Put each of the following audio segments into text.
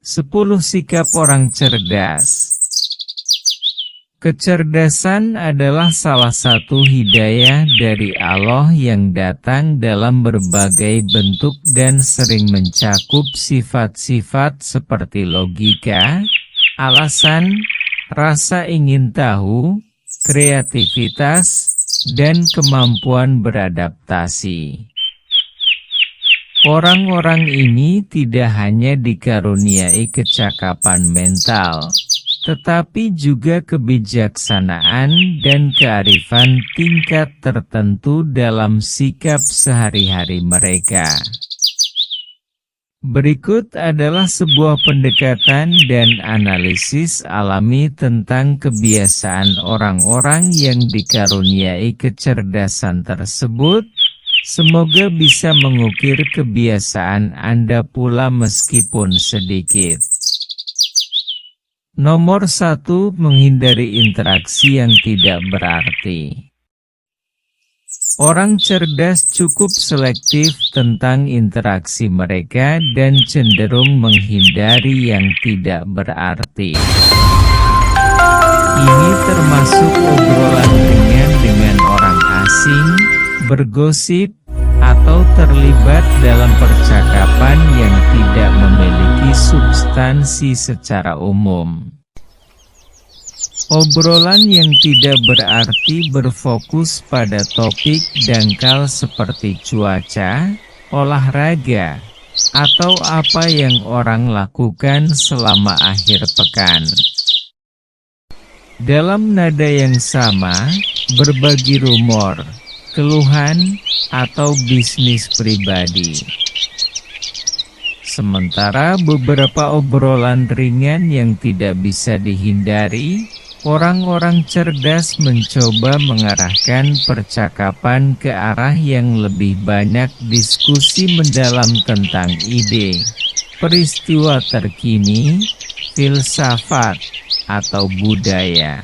10 sikap orang cerdas. Kecerdasan adalah salah satu hidayah dari Allah yang datang dalam berbagai bentuk dan sering mencakup sifat-sifat seperti logika, alasan, rasa ingin tahu, kreativitas, dan kemampuan beradaptasi. Orang-orang ini tidak hanya dikaruniai kecakapan mental, tetapi juga kebijaksanaan dan kearifan tingkat tertentu dalam sikap sehari-hari mereka. Berikut adalah sebuah pendekatan dan analisis alami tentang kebiasaan orang-orang yang dikaruniai kecerdasan tersebut. Semoga bisa mengukir kebiasaan Anda pula meskipun sedikit. Nomor 1. Menghindari interaksi yang tidak berarti. Orang cerdas cukup selektif tentang interaksi mereka dan cenderung menghindari yang tidak berarti. Ini termasuk obrolan ringan dengan orang asing, bergosip, atau terlibat dalam percakapan yang tidak memiliki substansi secara umum. Obrolan yang tidak berarti berfokus pada topik dangkal seperti cuaca, olahraga, atau apa yang orang lakukan selama akhir pekan. Dalam nada yang sama, berbagi rumor, keluhan, atau bisnis pribadi. Sementara beberapa obrolan ringan yang tidak bisa dihindari, orang-orang cerdas mencoba mengarahkan percakapan ke arah yang lebih banyak diskusi mendalam tentang ide, peristiwa terkini, filsafat, atau budaya.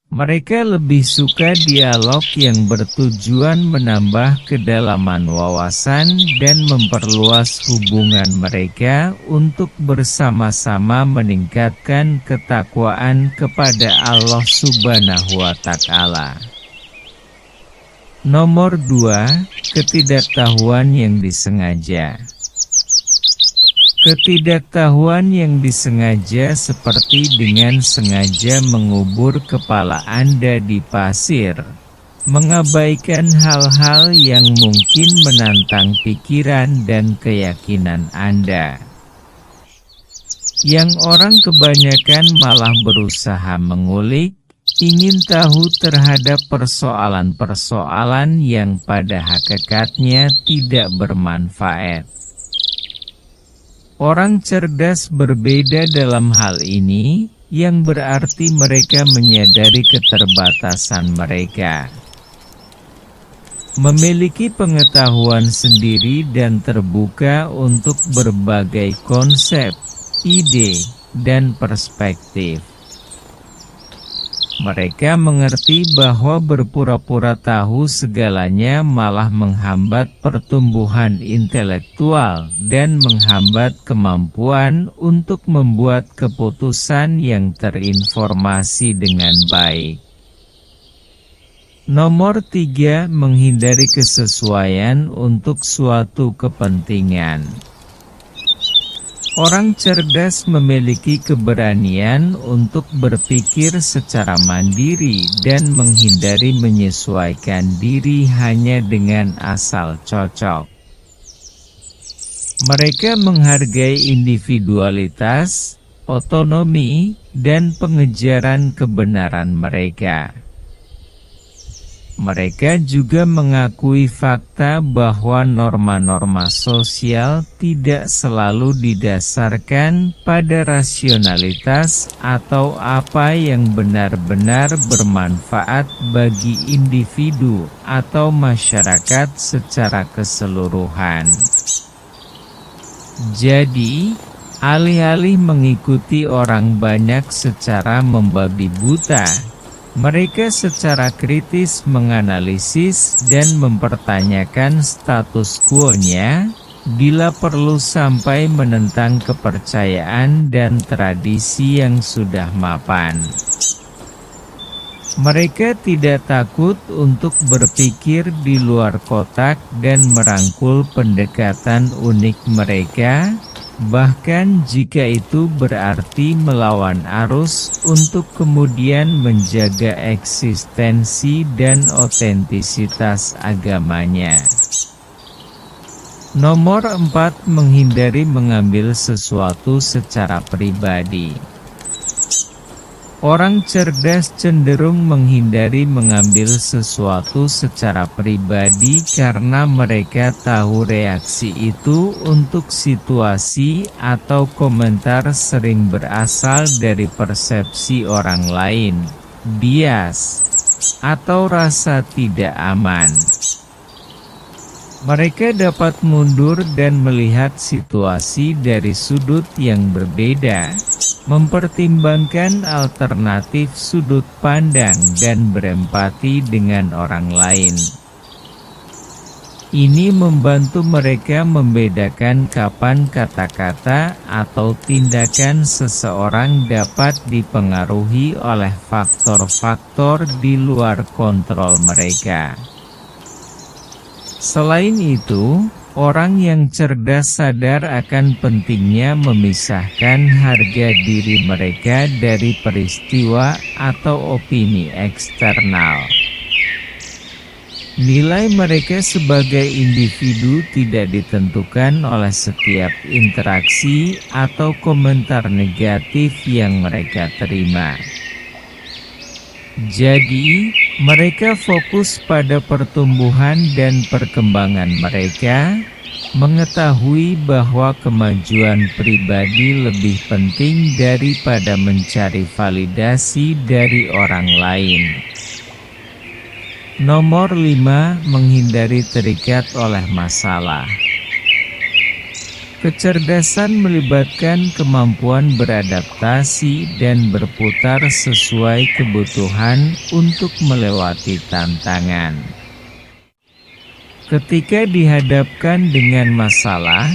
Mereka lebih suka dialog yang bertujuan menambah kedalaman wawasan dan memperluas hubungan mereka untuk bersama-sama meningkatkan ketakwaan kepada Allah Subhanahu wa Ta'ala. Nomor 2. Ketidaktahuan yang disengaja. Ketidaktahuan yang disengaja seperti dengan sengaja mengubur kepala Anda di pasir, mengabaikan hal-hal yang mungkin menantang pikiran dan keyakinan Anda. Yang orang kebanyakan malah berusaha mengulik, ingin tahu terhadap persoalan-persoalan yang pada hakikatnya tidak bermanfaat. Orang cerdas berbeda dalam hal ini, yang berarti mereka menyadari keterbatasan mereka. Memiliki pengetahuan sendiri dan terbuka untuk berbagai konsep, ide, dan perspektif. Mereka mengerti bahwa berpura-pura tahu segalanya malah menghambat pertumbuhan intelektual dan menghambat kemampuan untuk membuat keputusan yang terinformasi dengan baik. Nomor 3. Menghindari kesesuaian untuk suatu kepentingan. Orang cerdas memiliki keberanian untuk berpikir secara mandiri dan menghindari menyesuaikan diri hanya dengan asal cocok. Mereka menghargai individualitas, otonomi, dan pengejaran kebenaran mereka. Mereka juga mengakui fakta bahwa norma-norma sosial tidak selalu didasarkan pada rasionalitas atau apa yang benar-benar bermanfaat bagi individu atau masyarakat secara keseluruhan. Jadi, alih-alih mengikuti orang banyak secara membabi buta, mereka secara kritis menganalisis dan mempertanyakan status quo-nya, bila perlu sampai menentang kepercayaan dan tradisi yang sudah mapan. Mereka tidak takut untuk berpikir di luar kotak dan merangkul pendekatan unik mereka, bahkan jika itu berarti melawan arus untuk kemudian menjaga eksistensi dan otentisitas agamanya. Nomor 4. Menghindari mengambil sesuatu secara pribadi. Orang cerdas cenderung menghindari mengambil sesuatu secara pribadi karena mereka tahu reaksi itu untuk situasi atau komentar sering berasal dari persepsi orang lain, bias, atau rasa tidak aman. Mereka dapat mundur dan melihat situasi dari sudut yang berbeda, mempertimbangkan alternatif sudut pandang dan berempati dengan orang lain. Ini membantu mereka membedakan kapan kata-kata atau tindakan seseorang dapat dipengaruhi oleh faktor-faktor di luar kontrol mereka. Selain itu, orang yang cerdas sadar akan pentingnya memisahkan harga diri mereka dari peristiwa atau opini eksternal. Nilai mereka sebagai individu tidak ditentukan oleh setiap interaksi atau komentar negatif yang mereka terima. Jadi, mereka fokus pada pertumbuhan dan perkembangan mereka, mengetahui bahwa kemajuan pribadi lebih penting daripada mencari validasi dari orang lain. Nomor 5. Menghindari terikat oleh masalah. Kecerdasan melibatkan kemampuan beradaptasi dan berputar sesuai kebutuhan untuk melewati tantangan. Ketika dihadapkan dengan masalah,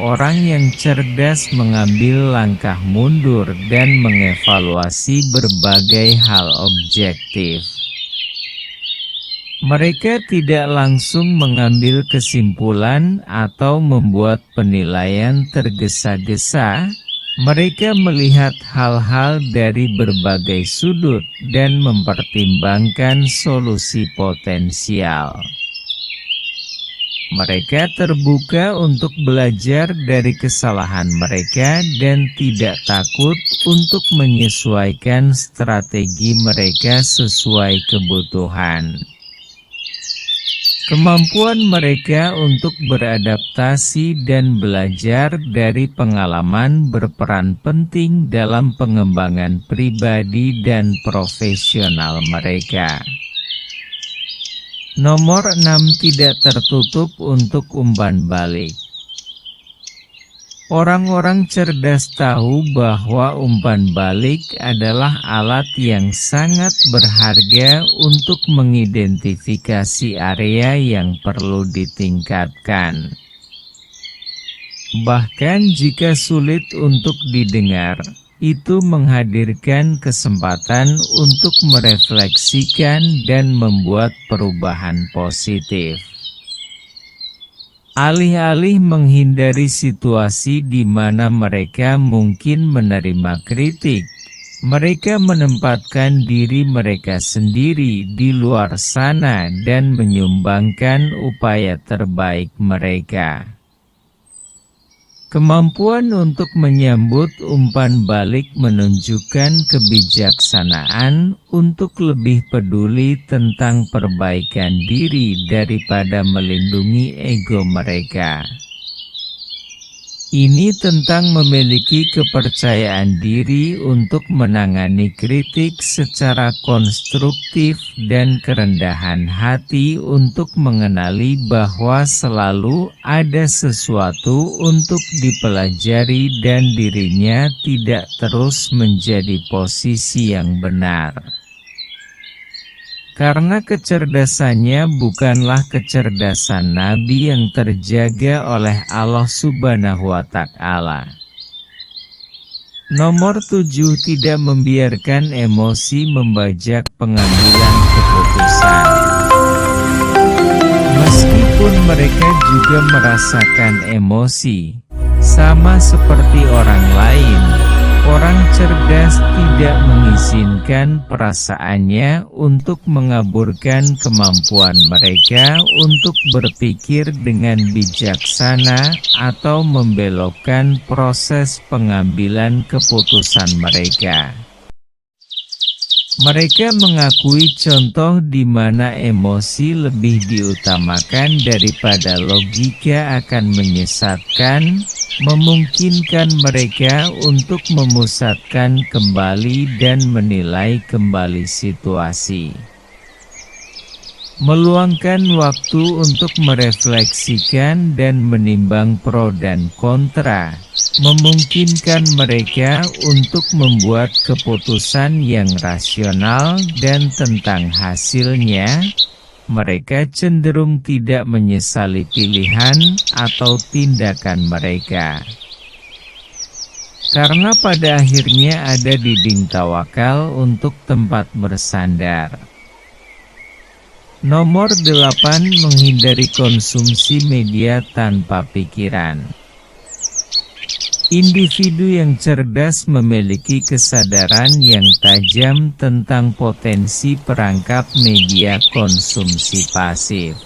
orang yang cerdas mengambil langkah mundur dan mengevaluasi berbagai hal objektif. Mereka tidak langsung mengambil kesimpulan atau membuat penilaian tergesa-gesa. Mereka melihat hal-hal dari berbagai sudut dan mempertimbangkan solusi potensial. Mereka terbuka untuk belajar dari kesalahan mereka dan tidak takut untuk menyesuaikan strategi mereka sesuai kebutuhan. Kemampuan mereka untuk beradaptasi dan belajar dari pengalaman berperan penting dalam pengembangan pribadi dan profesional mereka. Nomor 6. Tidak tertutup untuk umpan balik. Orang-orang cerdas tahu bahwa umpan balik adalah alat yang sangat berharga untuk mengidentifikasi area yang perlu ditingkatkan. Bahkan jika sulit untuk didengar, itu menghadirkan kesempatan untuk merefleksikan dan membuat perubahan positif. Alih-alih menghindari situasi di mana mereka mungkin menerima kritik, mereka menempatkan diri mereka sendiri di luar sana dan menyumbangkan upaya terbaik mereka. Kemampuan untuk menyambut umpan balik menunjukkan kebijaksanaan untuk lebih peduli tentang perbaikan diri daripada melindungi ego mereka. Ini tentang memiliki kepercayaan diri untuk menangani kritik secara konstruktif dan kerendahan hati untuk mengenali bahwa selalu ada sesuatu untuk dipelajari dan dirinya tidak terus menjadi posisi yang benar. Karena kecerdasannya bukanlah kecerdasan nabi yang terjaga oleh Allah Subhanahu wa Ta'ala. Nomor 7, tidak membiarkan emosi membajak pengambilan keputusan. Meskipun mereka juga merasakan emosi, sama seperti orang lain, orang cerdas tidak mengizinkan perasaannya untuk mengaburkan kemampuan mereka untuk berpikir dengan bijaksana atau membelokkan proses pengambilan keputusan mereka. Mereka mengakui contoh di mana emosi lebih diutamakan daripada logika akan menyesatkan, memungkinkan mereka untuk memusatkan kembali dan menilai kembali situasi. Meluangkan waktu untuk merefleksikan dan menimbang pro dan kontra, memungkinkan mereka untuk membuat keputusan yang rasional dan tentang hasilnya, mereka cenderung tidak menyesali pilihan atau tindakan mereka. Karena pada akhirnya ada dinding tawakal untuk tempat bersandar. Nomor 8, menghindari konsumsi media tanpa pikiran. Individu yang cerdas memiliki kesadaran yang tajam tentang potensi perangkap media konsumsi pasif.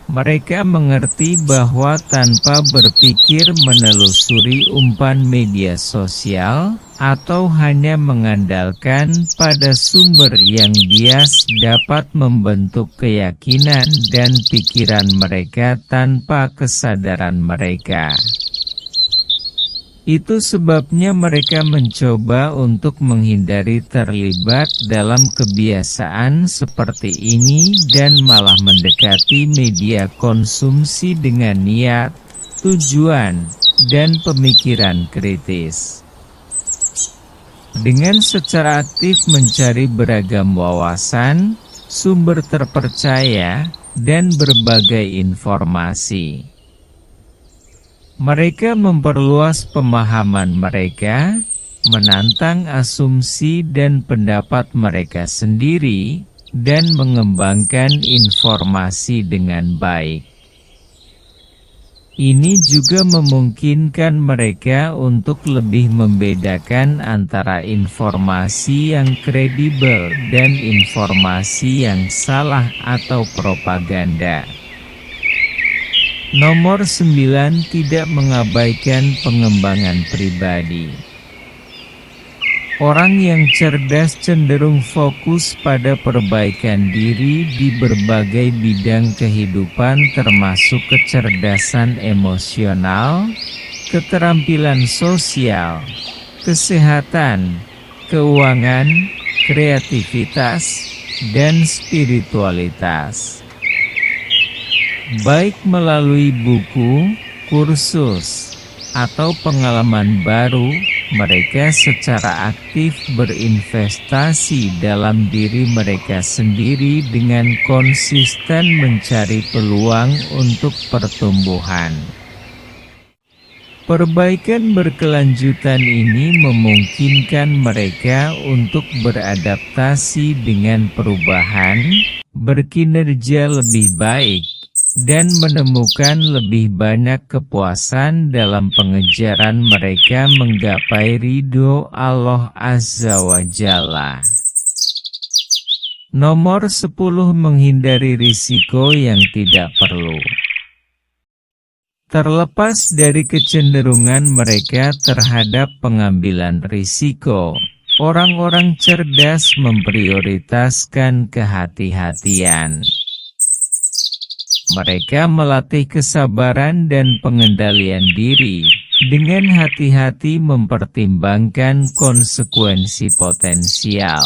Mereka mengerti bahwa tanpa berpikir menelusuri umpan media sosial, atau hanya mengandalkan pada sumber yang bias dapat membentuk keyakinan dan pikiran mereka tanpa kesadaran mereka. Itu sebabnya mereka mencoba untuk menghindari terlibat dalam kebiasaan seperti ini dan malah mendekati media konsumsi dengan niat, tujuan, dan pemikiran kritis. Dengan secara aktif mencari beragam wawasan, sumber terpercaya, dan berbagai informasi. Mereka memperluas pemahaman mereka, menantang asumsi dan pendapat mereka sendiri, dan mengembangkan informasi dengan baik. Ini juga memungkinkan mereka untuk lebih membedakan antara informasi yang kredibel dan informasi yang salah atau propaganda. Nomor 9, tidak mengabaikan pengembangan pribadi. Orang yang cerdas cenderung fokus pada perbaikan diri di berbagai bidang kehidupan termasuk kecerdasan emosional, keterampilan sosial, kesehatan, keuangan, kreativitas, dan spiritualitas. Baik melalui buku, kursus, atau pengalaman baru, mereka secara aktif berinvestasi dalam diri mereka sendiri dengan konsisten mencari peluang untuk pertumbuhan. Perbaikan berkelanjutan ini memungkinkan mereka untuk beradaptasi dengan perubahan, berkinerja lebih baik, dan menemukan lebih banyak kepuasan dalam pengejaran mereka menggapai ridho Allah Azza wa Jalla. Nomor 10, menghindari risiko yang tidak perlu. Terlepas dari kecenderungan mereka terhadap pengambilan risiko, orang-orang cerdas memprioritaskan kehati-hatian. Mereka melatih kesabaran dan pengendalian diri, dengan hati-hati mempertimbangkan konsekuensi potensial.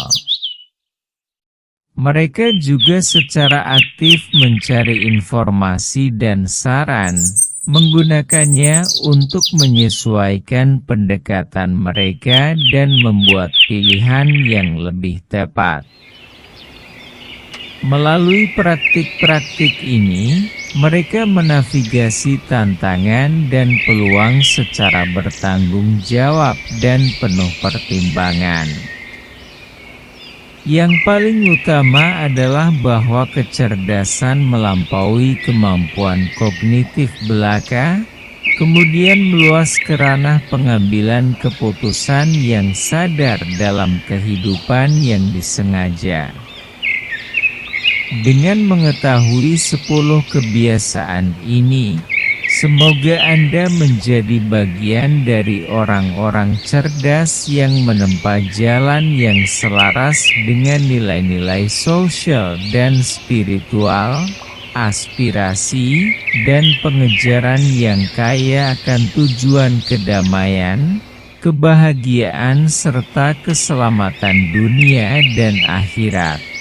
Mereka juga secara aktif mencari informasi dan saran, menggunakannya untuk menyesuaikan pendekatan mereka dan membuat pilihan yang lebih tepat. Melalui praktik-praktik ini, mereka menavigasi tantangan dan peluang secara bertanggung jawab dan penuh pertimbangan. Yang paling utama adalah bahwa kecerdasan melampaui kemampuan kognitif belaka, kemudian meluas ke ranah pengambilan keputusan yang sadar dalam kehidupan yang disengaja. Dengan mengetahui 10 kebiasaan ini, semoga Anda menjadi bagian dari orang-orang cerdas yang menempa jalan yang selaras dengan nilai-nilai sosial dan spiritual, aspirasi, dan pengejaran yang kaya akan tujuan kedamaian, kebahagiaan serta keselamatan dunia dan akhirat.